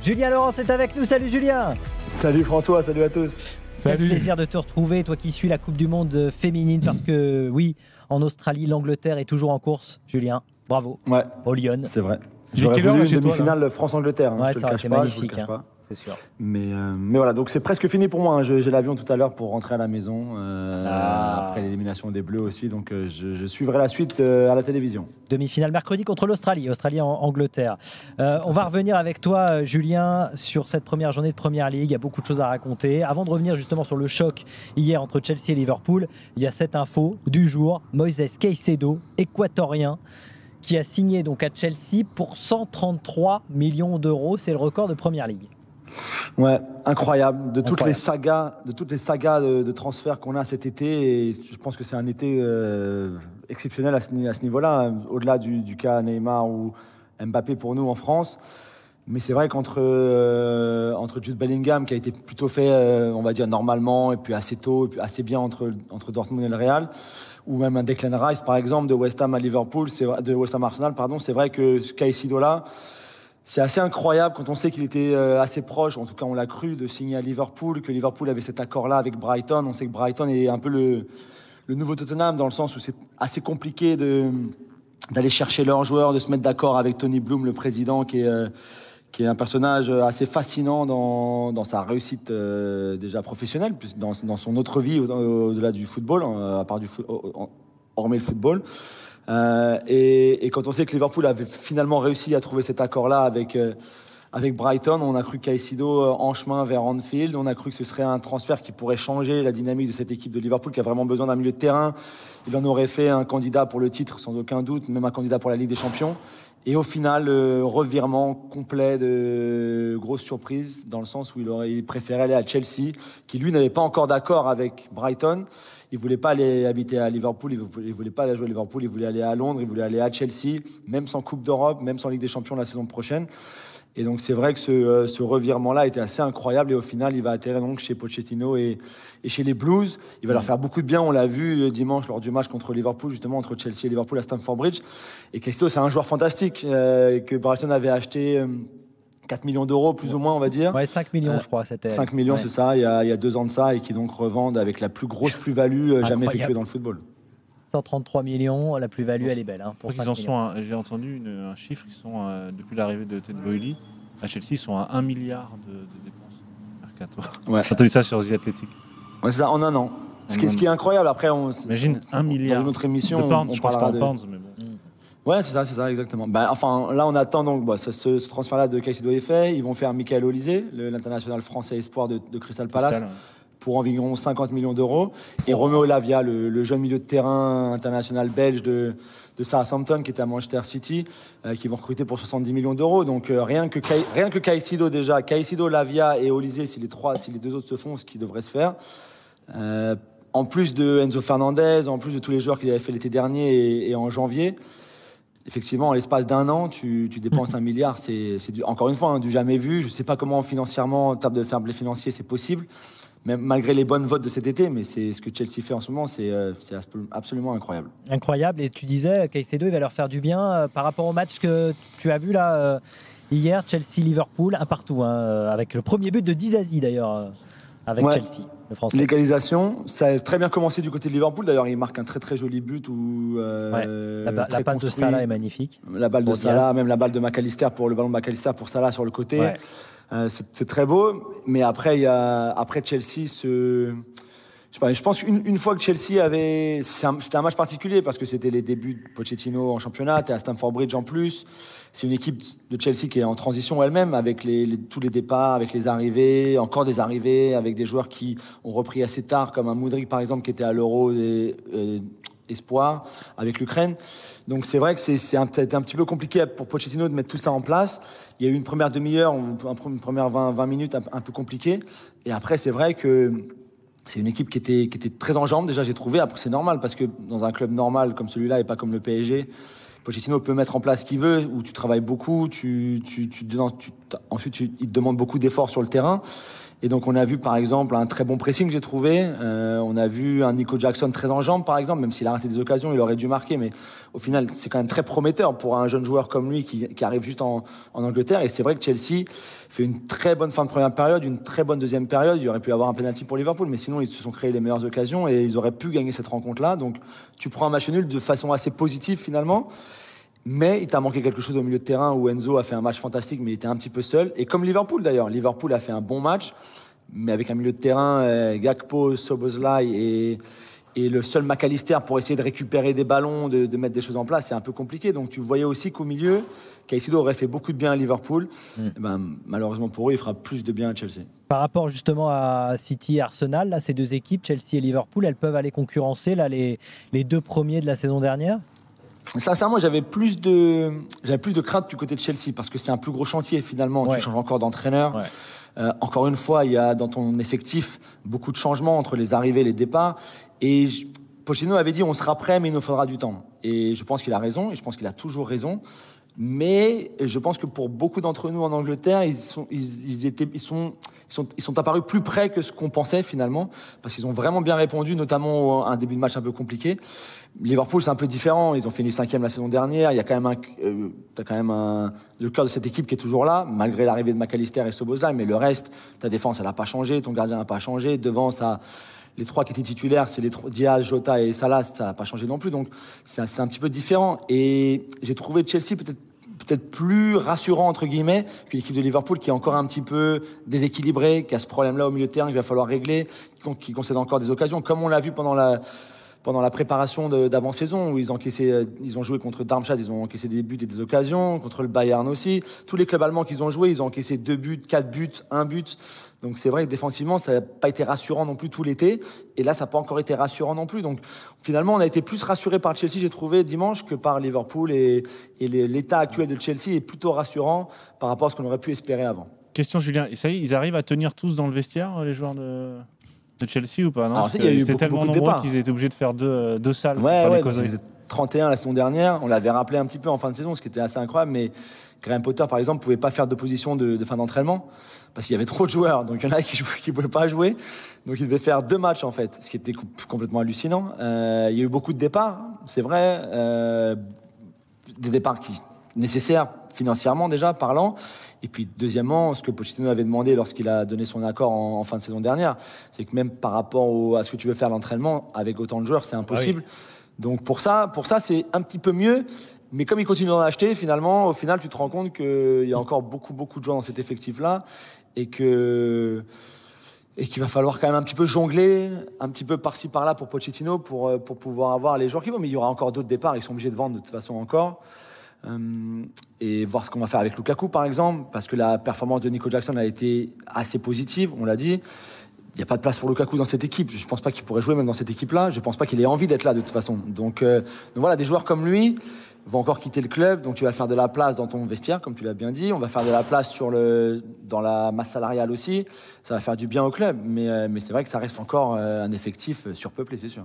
Julien Laurence est avec nous. Salut Julien. Salut François, salut à tous. Quel plaisir de te retrouver, toi qui suis la Coupe du Monde féminine, parce que oui, en Australie, l'Angleterre est toujours en course. Julien, bravo. Ouais, au Lyon. C'est vrai. J'aurais voulu une demi-finale France-Angleterre. Ouais, ça aurait été magnifique. C'est sûr. Mais voilà, donc c'est presque fini pour moi. J'ai l'avion tout à l'heure pour rentrer à la maison. Après l'élimination des Bleus aussi. Donc je suivrai la suite à la télévision. Demi-finale mercredi contre l'Australie. Australie-Angleterre. On va revenir avec toi, Julien, sur cette première journée de Première Ligue. Il y a beaucoup de choses à raconter. Avant de revenir justement sur le choc hier entre Chelsea et Liverpool, il y a cette info du jour. Moises Caicedo, équatorien, qui a signé donc à Chelsea pour 133 millions d'euros. C'est le record de Première Ligue. Ouais, incroyable. De toutes les sagas de transferts qu'on a cet été, et je pense que c'est un été exceptionnel à ce niveau-là, au-delà du cas Neymar ou Mbappé pour nous en France. Mais c'est vrai qu'entre Jude Bellingham, qui a été plutôt fait, on va dire, normalement, et puis assez tôt, et puis assez bien entre Dortmund et le Real, ou même un Declan Rice, par exemple, de West Ham à Liverpool, de West Ham Arsenal, pardon, c'est vrai que ce Caicedo-là, c'est assez incroyable quand on sait qu'il était assez proche, en tout cas on l'a cru, de signer à Liverpool, que Liverpool avait cet accord-là avec Brighton. On sait que Brighton est un peu le nouveau Tottenham, dans le sens où c'est assez compliqué d'aller chercher leurs joueurs, de se mettre d'accord avec Tony Bloom, le président, qui est un personnage assez fascinant dans sa réussite déjà professionnelle, dans son autre vie au-delà du football, à part hormis le football. Et quand on sait que Liverpool avait finalement réussi à trouver cet accord-là avec Brighton, on a cru Caicedo en chemin vers Anfield, on a cru que ce serait un transfert qui pourrait changer la dynamique de cette équipe de Liverpool qui a vraiment besoin d'un milieu de terrain. Il en aurait fait un candidat pour le titre sans aucun doute, même un candidat pour la Ligue des Champions. Et au final, revirement complet de grosse surprise, dans le sens où il préférait aller à Chelsea, qui lui n'avait pas encore d'accord avec Brighton. Il voulait pas aller habiter à Liverpool, il voulait pas aller jouer à Liverpool, il voulait aller à Londres, il voulait aller à Chelsea, même sans Coupe d'Europe, même sans Ligue des Champions la saison prochaine. Et donc c'est vrai que ce revirement-là était assez incroyable, et au final il va atterrir donc chez Pochettino et chez les Blues. Il va leur faire beaucoup de bien, on l'a vu dimanche lors du match contre Liverpool, justement entre Chelsea et Liverpool à Stamford Bridge. Et Caicedo, c'est un joueur fantastique que Brighton avait acheté 4 millions d'euros plus ou moins, on va dire. Ouais, 5 millions je crois. 5 millions, c'est ça, il y a 2 ans de ça, et qui donc revendent avec la plus grosse plus-value jamais effectuée dans le football. 133 millions, la plus-value elle est belle. Pour j'ai entendu un chiffre, ils sont depuis l'arrivée de Ted Boehly à Chelsea, ils sont à 1 milliard de dépenses mercato. Ouais. J'ai entendu ça sur The Athletic. Ouais, c'est ça, en un an. Ce qui est incroyable, après, imagine 1 milliard. Dans une autre émission, de pounds, on parlera de pounds, mais bon. Ouais, c'est ça, exactement. Enfin, là, on attend donc ce transfert-là de Caicedo est fait. Ils vont faire Michael Olise, l'international français espoir de Crystal Palace, pour environ 50 millions d'euros. Et Romeo Lavia, le jeune milieu de terrain international belge de Southampton, qui était à Manchester City, qui vont recruter pour 70 millions d'euros. Donc rien que Caicedo déjà, Caicedo, Lavia et Olise, si les deux autres se font, ce qui devrait se faire. En plus de Enzo Fernandez, en plus de tous les joueurs qu'il avait fait l'été dernier et en janvier. Effectivement, en l'espace d'un an, tu dépenses 1 milliard. C'est encore une fois du jamais vu. Je ne sais pas comment financièrement, en termes de fair play financier, c'est possible. Même malgré les bonnes votes de cet été, mais c'est ce que Chelsea fait en ce moment, c'est absolument incroyable. Incroyable. Et tu disais, Caicedo, il va leur faire du bien par rapport au match que tu as vu là hier, Chelsea-Liverpool, un partout, avec le premier but de Dizazi d'ailleurs. Avec Chelsea, le français. L'égalisation, ça a très bien commencé du côté de Liverpool. D'ailleurs, il marque un très très joli but où la passe de Salah est magnifique. La balle de Salah, même la balle de McAllister pour le ballon de McAllister pour Salah sur le côté. Ouais. C'est très beau. Mais après, Chelsea je pense qu'une fois que Chelsea c'était un match particulier parce que c'était les débuts de Pochettino en championnat, t'es à Stamford Bridge en plus. C'est une équipe de Chelsea qui est en transition elle-même avec tous les départs, avec les arrivées, encore des arrivées, avec des joueurs qui ont repris assez tard, comme un Mudryk par exemple qui était à l'Euro espoir avec l'Ukraine. Donc c'est vrai que c'était un petit peu compliqué pour Pochettino de mettre tout ça en place. Il y a eu une première demi-heure, une première 20 minutes un peu compliquée. Et après, c'est vrai que c'est une équipe qui était très en jambes, déjà j'ai trouvé. Après, c'est normal parce que dans un club normal comme celui-là et pas comme le PSG, Pochettino peut mettre en place ce qu'il veut, où tu travailles beaucoup, ensuite il te demande beaucoup d'efforts sur le terrain. Et donc on a vu par exemple un très bon pressing, j'ai trouvé. On a vu un Nico Jackson très en jambes par exemple, même s'il a raté des occasions, il aurait dû marquer. Mais au final, c'est quand même très prometteur pour un jeune joueur comme lui qui arrive juste en Angleterre. Et c'est vrai que Chelsea fait une très bonne fin de première période, une très bonne deuxième période. Il aurait pu avoir un penalty pour Liverpool, mais sinon ils se sont créés les meilleures occasions et ils auraient pu gagner cette rencontre-là. Donc tu prends un match nul de façon assez positive finalement. Mais il t'a manqué quelque chose au milieu de terrain où Enzo a fait un match fantastique, mais il était un petit peu seul. Et comme Liverpool d'ailleurs, Liverpool a fait un bon match, mais avec un milieu de terrain, Gakpo, Szoboszlai et le seul McAllister pour essayer de récupérer des ballons, de mettre des choses en place, c'est un peu compliqué. Donc tu voyais aussi qu'au milieu, Caicedo aurait fait beaucoup de bien à Liverpool. Et ben, malheureusement pour eux, il fera plus de bien à Chelsea. Par rapport justement à City et Arsenal, là, ces deux équipes, Chelsea et Liverpool, elles peuvent aller concurrencer là, les deux premiers de la saison dernière? Sincèrement, j'avais plus de crainte du côté de Chelsea parce que c'est un plus gros chantier finalement. Ouais. Tu changes encore d'entraîneur. Ouais. Encore une fois, il y a dans ton effectif beaucoup de changements entre les arrivées et les départs. Et Pochettino avait dit on sera prêt, mais il nous faudra du temps. Et je pense qu'il a raison, et je pense qu'il a toujours raison. Mais je pense que pour beaucoup d'entre nous en Angleterre, ils sont apparus plus près que ce qu'on pensait finalement, parce qu'ils ont vraiment bien répondu, notamment à un début de match un peu compliqué. Liverpool, c'est un peu différent. Ils ont fini 5e la saison dernière. Il y a quand même le cœur de cette équipe qui est toujours là, malgré l'arrivée de McAllister et Szoboszlai. Mais le reste, ta défense, elle n'a pas changé. Ton gardien n'a pas changé. Devant, les trois qui étaient titulaires, c'est Diaz, Jota et Salah. Ça n'a pas changé non plus. Donc, c'est un petit peu différent. Et j'ai trouvé Chelsea peut-être plus rassurant, entre guillemets, que l'équipe de Liverpool, qui est encore un petit peu déséquilibrée, qui a ce problème-là au milieu de terrain qu'il va falloir régler, qui concède encore des occasions, comme on l'a vu pendant la préparation d'avant-saison, où ils ont joué contre Darmstadt, ils ont encaissé des buts et des occasions, contre le Bayern aussi. Tous les clubs allemands qu'ils ont joué, ils ont encaissé 2 buts, 4 buts, 1 but. Donc c'est vrai que défensivement, ça n'a pas été rassurant non plus tout l'été. Et là, ça n'a pas encore été rassurant non plus. Donc finalement, on a été plus rassuré par Chelsea, j'ai trouvé, dimanche, que par Liverpool. Et l'état actuel de Chelsea est plutôt rassurant par rapport à ce qu'on aurait pu espérer avant. Question, Julien. Et ça y est, ils arrivent à tenir tous dans le vestiaire, les joueurs de Chelsea ou pas? Non, il y a eu tellement beaucoup de nombreux départs qu'ils étaient obligés de faire deux salles. Ouais, 31 la saison dernière. On l'avait rappelé un petit peu en fin de saison, ce qui était assez incroyable. Mais Graham Potter, par exemple, pouvait pas faire de position de fin d'entraînement parce qu'il y avait trop de joueurs. Donc il y en a qui pouvaient pas jouer. Donc il devait faire 2 matchs en fait, ce qui était complètement hallucinant. Il y a eu beaucoup de départs, c'est vrai, des départs nécessaires financièrement déjà parlant. Et puis deuxièmement, ce que Pochettino avait demandé lorsqu'il a donné son accord en fin de saison dernière, c'est que même par rapport à ce que tu veux faire l'entraînement, avec autant de joueurs, c'est impossible. Ah oui. Donc pour ça, c'est un petit peu mieux. Mais comme il continue d'en acheter, finalement, au final, tu te rends compte qu'il y a encore beaucoup de joueurs dans cet effectif-là et qu'il va falloir quand même un petit peu jongler, un petit peu par-ci par-là pour Pochettino pour pouvoir avoir les joueurs qui vont. Mais il y aura encore d'autres départs, ils sont obligés de vendre de toute façon encore. Et voir ce qu'on va faire avec Lukaku par exemple, parce que la performance de Nico Jackson a été assez positive, on l'a dit. Il n'y a pas de place pour Lukaku dans cette équipe. Je ne pense pas qu'il pourrait jouer même dans cette équipe-là. Je ne pense pas qu'il ait envie d'être là de toute façon. Donc voilà, des joueurs comme lui vont encore quitter le club. Donc tu vas faire de la place dans ton vestiaire, comme tu l'as bien dit. On va faire de la place dans la masse salariale aussi. Ça va faire du bien au club. Mais c'est vrai que ça reste encore un effectif surpeuplé, c'est sûr.